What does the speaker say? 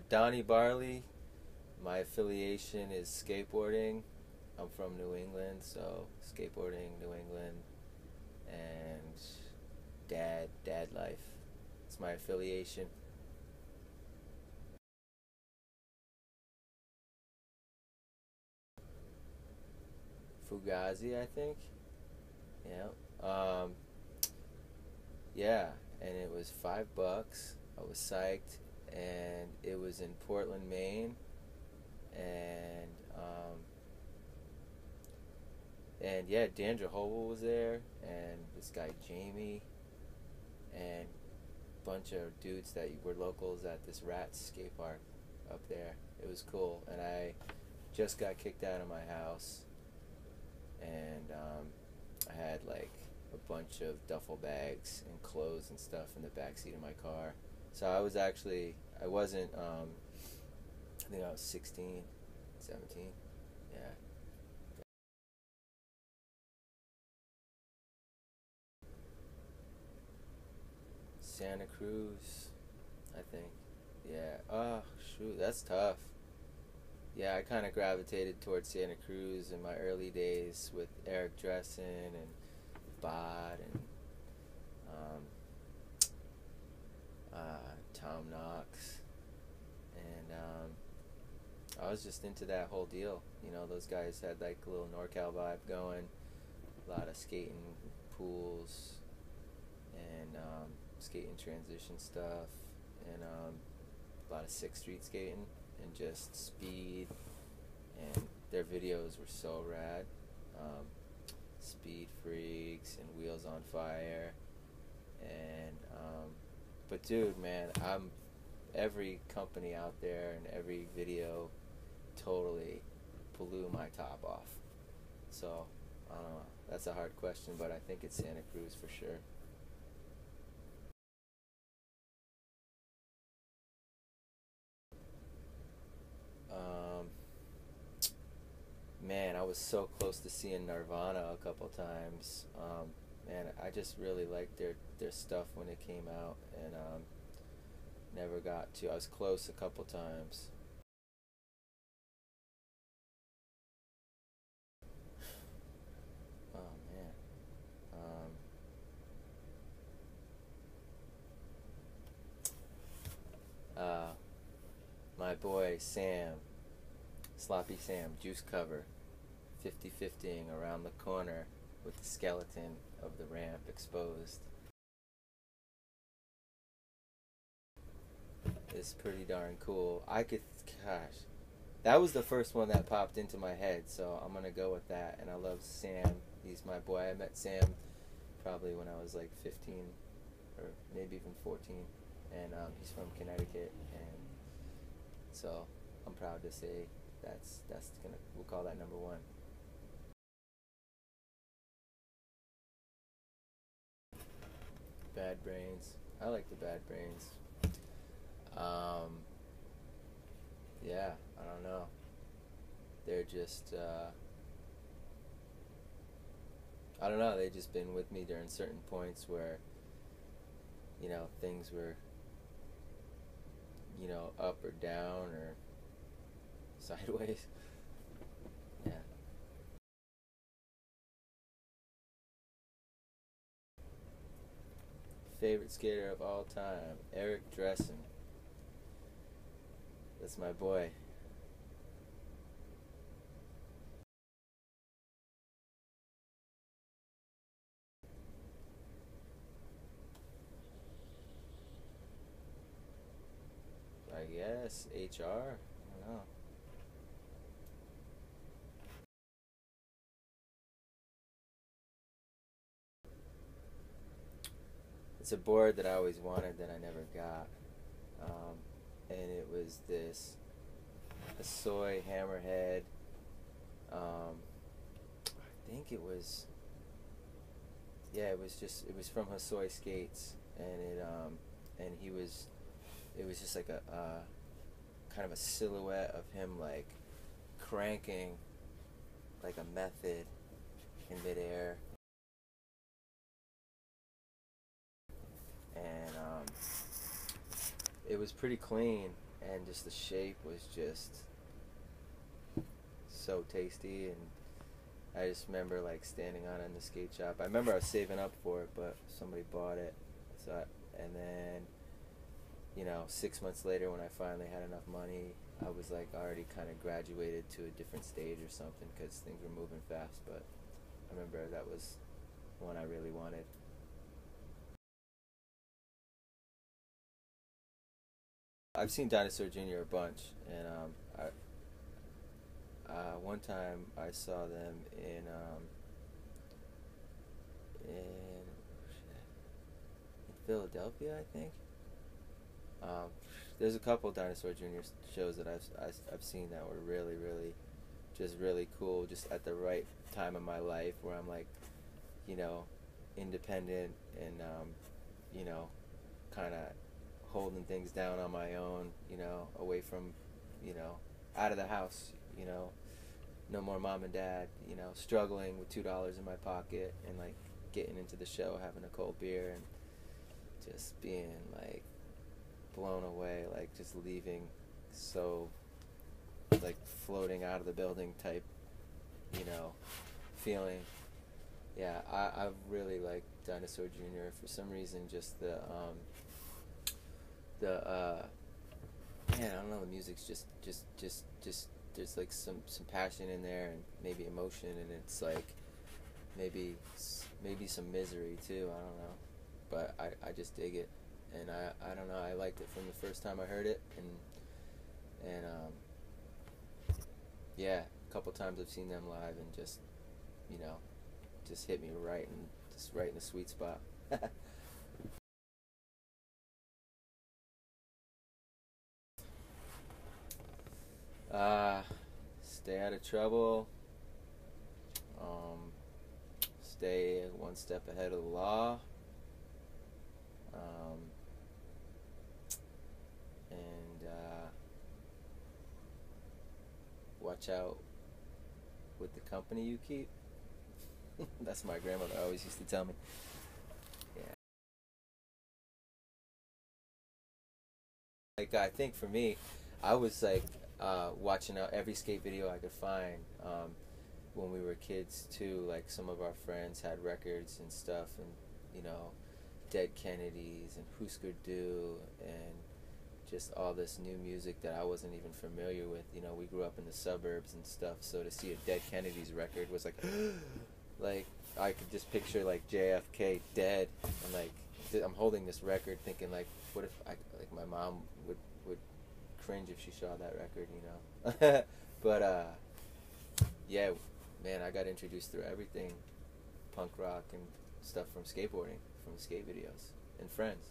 Donny Barley. My affiliation is skateboarding. I'm from New England, so skateboarding, New England, and dad life. It's my affiliation. Fugazi, I think. Yeah. Yeah, and it was $5. I was psyched, and it was in Portland, Maine, and yeah, Dandra Hobel was there, and this guy Jamie, and a bunch of dudes that were locals at this Rats skate park up there. It was cool, and I just got kicked out of my house, and I had like a bunch of duffel bags and clothes and stuff in the backseat of my car. So I wasn't, I think I was 16, 17, yeah. Santa Cruz, I think. Yeah. Oh, shoot, that's tough. Yeah, I kind of gravitated towards Santa Cruz in my early days with Eric Dressen and Bod and um, Tom Knox, and I was just into that whole deal. You know, those guys had like a little NorCal vibe going, a lot of skating pools and skating transition stuff, and a lot of 6th Street skating and just speed, and their videos were so rad. Speed Freaks and Wheels on Fire, and but dude, man, every company out there and every video totally blew my top off. So I don't know, that's a hard question, but I think it's Santa Cruz for sure. um, Man, I was so close to seeing Nirvana a couple times. Man, I just really liked their stuff when it came out, and never got to. I was close a couple times. Oh man, uh, my boy Sam, Sloppy Sam, Juice Cover, 50-50ing around the corner with the skeleton of the ramp exposed. It's pretty darn cool. Gosh, that was the first one that popped into my head, so I'm gonna go with that. And I love Sam. He's my boy. I met Sam probably when I was like 15 or maybe even 14, and he's from Connecticut, and so I'm proud to say we'll call that number one. Bad Brains. I like the Bad Brains. Um, yeah, I don't know. They're just, I don't know, they've just been with me during certain points where, things were, up or down or sideways. Yeah. Favorite skater of all time, Eric Dressen. That's my boy. I guess HR. I don't know. It's a board that I always wanted that I never got, and it was this a soy hammerhead. I think it was, yeah, it was from Hosoi Skates, and it was just like a kind of a silhouette of him like cranking like a method in midair, and it was pretty clean. and just the shape was just so tasty. And I just remember like standing on it in the skate shop. I remember I was saving up for it, but somebody bought it. And then, 6 months later, when I finally had enough money, I was like already kind of graduated to a different stage or something because things were moving fast. But I remember that was one I really wanted. I've seen Dinosaur Jr. a bunch, and one time I saw them in Philadelphia, I think. Um, there's a couple Dinosaur Jr. shows that I've seen that were really, really, just really cool, just at the right time of my life where I'm like, you know, independent and, you know, kind of holding things down on my own, away from, out of the house, no more mom and dad, struggling with $2 in my pocket and like getting into the show, having a cold beer and just being like blown away, like just leaving so like floating out of the building type, feeling. Yeah, I really like Dinosaur Jr. For some reason. Just man, I don't know, the music's just there's like some passion in there and maybe emotion, and it's like maybe some misery too. I don't know, but I just dig it, and I don't know. I liked it from the first time I heard it, and yeah, a couple times I've seen them live, and just just hit me right in the sweet spot. uh, Stay out of trouble. Um, Stay one step ahead of the law. Um, and Watch out with the company you keep. That's my grandmother always used to tell me. Yeah. Like, I think for me, I was like watching out every skate video I could find when we were kids too. Like some of our friends had records and stuff, and Dead Kennedys and Husker Du and just all this new music that I wasn't even familiar with. We grew up in the suburbs and stuff, so to see a Dead Kennedys record was like, like I could just picture like JFK dead, and like I'm holding this record, thinking like, what if my mom would cringe if she saw that record, But yeah, man, I got introduced through everything, punk rock and stuff from skateboarding, from skate videos and friends.